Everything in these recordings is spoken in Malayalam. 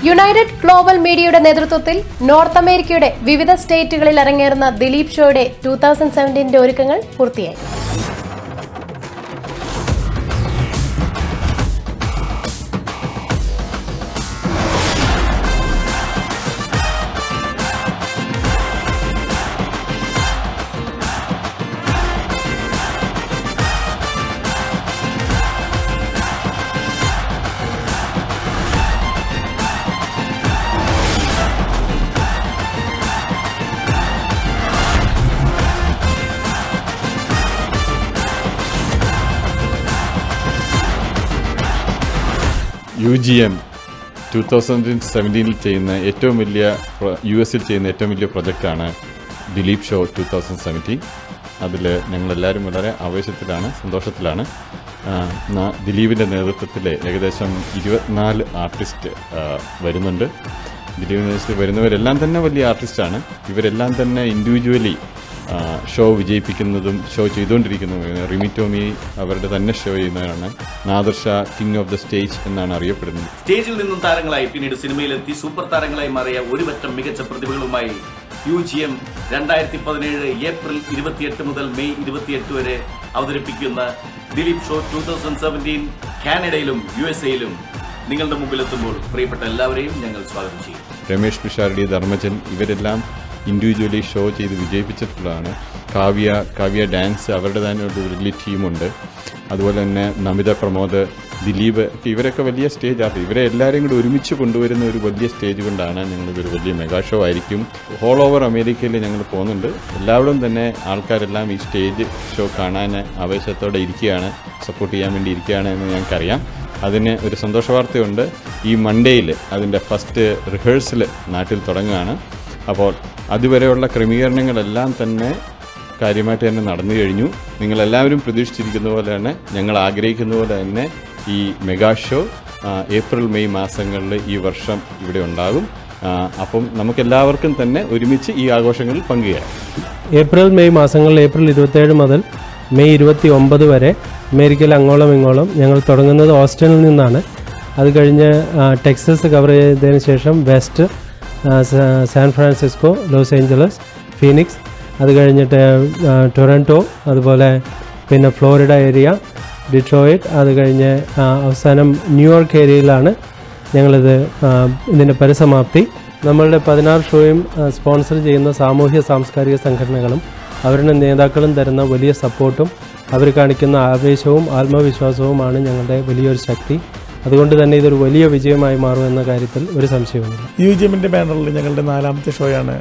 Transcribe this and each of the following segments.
യുണൈറ്റഡ് ഗ്ലോബൽ മീഡിയയുടെ നേതൃത്വത്തിൽ നോർത്ത് അമേരിക്കയുടെ വിവിധ സ്റ്റേറ്റുകളിൽ അരങ്ങേറുന്ന ദിലീപ് ഷോയുടെ 2017 ഒരുക്കങ്ങൾ പൂർത്തിയായി. UGM 2017 ചെയ്യുന്ന ഏറ്റവും വലിയ US-ൽ ചെയ്യുന്ന ഏറ്റവും വലിയ പ്രൊജക്റ്റാണ് ദിലീപ് ഷോ 2017. അതിൽ ഞങ്ങളെല്ലാവരും വളരെ ആവേശത്തിലാണ്, സന്തോഷത്തിലാണ്. ദിലീപിൻ്റെ നേതൃത്വത്തിൽ ഏകദേശം 24 ആർട്ടിസ്റ്റ് വരുന്നുണ്ട്. ദിലീപിൻ്റെ നേതൃത്വത്തിൽ വരുന്നവരെല്ലാം തന്നെ വലിയ ആർട്ടിസ്റ്റാണ്. ഇവരെല്ലാം തന്നെ ഇൻഡിവിജ്വലി ഷോ വിജയിപ്പിക്കുന്നതും ഷോ ചെയ്തുകൊണ്ടിരിക്കുന്നതും. റിമി ടോമി അവരുടെ തന്നെ ഷോ ചെയ്യുന്നവരാണ്. Nadir Shah king of the stage എന്നാണ് അറിയപ്പെടുന്നത്. സ്റ്റേജിൽ നിന്നും താരങ്ങളായി പിന്നീട് സിനിമയിലെത്തി സൂപ്പർ താരങ്ങളായി മാറിയ ഒരുപറ്റം മികച്ച പ്രതിഭകളുമായി UGM 2017 ഏപ്രിൽ 28 മുതൽ മെയ് 28 വരെ അവതരിപ്പിക്കുന്ന ദിലീപ് ഷോ 2017 കാനഡയിലും USA-ലും നിങ്ങളുടെ മുമ്പിലെത്തുമ്പോൾ പ്രിയപ്പെട്ട എല്ലാവരെയും ഞങ്ങൾ സ്വാഗതം ചെയ്യും. രമേഷ് പിഷാരടി, ധർമ്മജൻ ഇവരെല്ലാം ഇൻഡിവിജ്വലി ഷോ ചെയ്ത് വിജയിപ്പിച്ചിട്ടുള്ളതാണ്. കാവ്യ ഡാൻസ് അവരുടെ തന്നെ ഒരു വലിയ ടീമുണ്ട്. അതുപോലെ തന്നെ നമിത പ്രമോദ്, ദിലീപ് ഇവരൊക്കെ വലിയ സ്റ്റേജ് ആർട്ടിസ്റ്റ്. ഇവരെ എല്ലാവരെയും കൂടി ഒരുമിച്ച് കൊണ്ടുവരുന്ന ഒരു വലിയ സ്റ്റേജ് കൊണ്ടാണ് ഞങ്ങൾക്കൊരു വലിയ മെഗാ ഷോ ആയിരിക്കും. ഓൾ ഓവർ അമേരിക്കയിൽ ഞങ്ങൾ പോകുന്നുണ്ട്. എല്ലാവരും തന്നെ ആൾക്കാരെല്ലാം ഈ സ്റ്റേജ് ഷോ കാണാൻ ആവേശത്തോടെ ഇരിക്കുകയാണ്, സപ്പോർട്ട് ചെയ്യാൻ വേണ്ടി ഇരിക്കുകയാണ് എന്ന് ഞങ്ങൾക്കറിയാം. അതിന് ഒരു സന്തോഷ വാർത്തയുണ്ട്. ഈ മൺഡേയിൽ അതിൻ്റെ ഫസ്റ്റ് റിഹേഴ്സൽ നാട്ടിൽ തുടങ്ങുകയാണ്. അപ്പോൾ അതുവരെയുള്ള ക്രമീകരണങ്ങളെല്ലാം തന്നെ കാര്യമായിട്ട് തന്നെ നടന്നു കഴിഞ്ഞു. നിങ്ങളെല്ലാവരും പ്രതീക്ഷിച്ചിരിക്കുന്ന പോലെ തന്നെ, ഞങ്ങൾ ആഗ്രഹിക്കുന്ന പോലെ തന്നെ ഈ മെഗാ ഷോ ഏപ്രിൽ മെയ് മാസങ്ങളിൽ ഈ വർഷം ഇവിടെ ഉണ്ടാകും. അപ്പം നമുക്കെല്ലാവർക്കും തന്നെ ഒരുമിച്ച് ഈ ആഘോഷങ്ങളിൽ പങ്കുചേരാം. ഏപ്രിൽ മെയ് മാസങ്ങളിൽ ഏപ്രിൽ 27 മുതൽ മെയ് 29 വരെ അമേരിക്കയിൽ അങ്ങോളം ഇങ്ങോളം ഞങ്ങൾ തുടങ്ങുന്നത് ഓസ്റ്റിനിൽ നിന്നാണ്. അത് കഴിഞ്ഞ് ടെക്സസ് കവർ ചെയ്തതിന് ശേഷം west, San Francisco, loss Angeles, Phoenix, അത് കഴിഞ്ഞിട്ട് ടൊറൻറ്റോ, അതുപോലെ പിന്നെ ഫ്ലോറിഡ ഏരിയ, ഡിട്രോയിറ്റ്, അത് കഴിഞ്ഞ് അവസാനം ന്യൂയോർക്ക് ഏരിയയിലാണ് ഞങ്ങളിത് ഇതിൻ്റെ പരിസമാപ്തി. നമ്മളുടെ 16 ഷോയും സ്പോൺസർ ചെയ്യുന്ന സാമൂഹ്യ സാംസ്കാരിക സംഘടനകളും അവരുടെ നേതാക്കളും തരുന്ന വലിയ സപ്പോർട്ടും അവർ കാണിക്കുന്ന ആവേശവും ആത്മവിശ്വാസവുമാണ് ഞങ്ങളുടെ വലിയൊരു ശക്തി. അതുകൊണ്ട് തന്നെ ഇതൊരു വലിയ വിജയമായി മാറുമെന്ന കാര്യത്തിൽ ഒരു സംശയവുമില്ല. UGM-ൻ്റെ ബാനറിൽ ഞങ്ങളുടെ 4ാമത്തെ ഷോയാണ്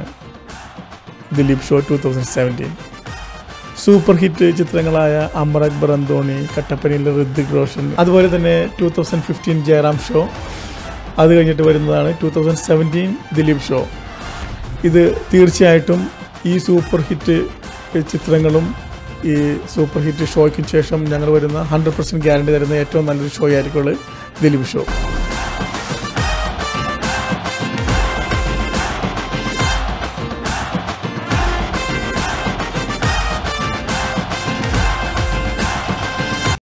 ദിലീപ് ഷോ 2017. സൂപ്പർ ഹിറ്റ് ചിത്രങ്ങളായ അമർ അക്ബർ അന്തോണി, കട്ടപ്പനയിലെ ഋതിക് റോഷൻ, അതുപോലെ തന്നെ 2015 ജയറാം ഷോ, അത് കഴിഞ്ഞിട്ട് വരുന്നതാണ് 2017 ദിലീപ് ഷോ. ഇത് തീർച്ചയായിട്ടും ഈ സൂപ്പർ ഹിറ്റ് ചിത്രങ്ങളും ഈ സൂപ്പർ ഹിറ്റ് ഷോയ്ക്കും ശേഷം ഞങ്ങൾ വരുന്ന 100% ഗ്യാരണ്ടി തരുന്ന ഏറ്റവും നല്ലൊരു ഷോ ആയിരിക്കും ദിലീപ് ഷോ.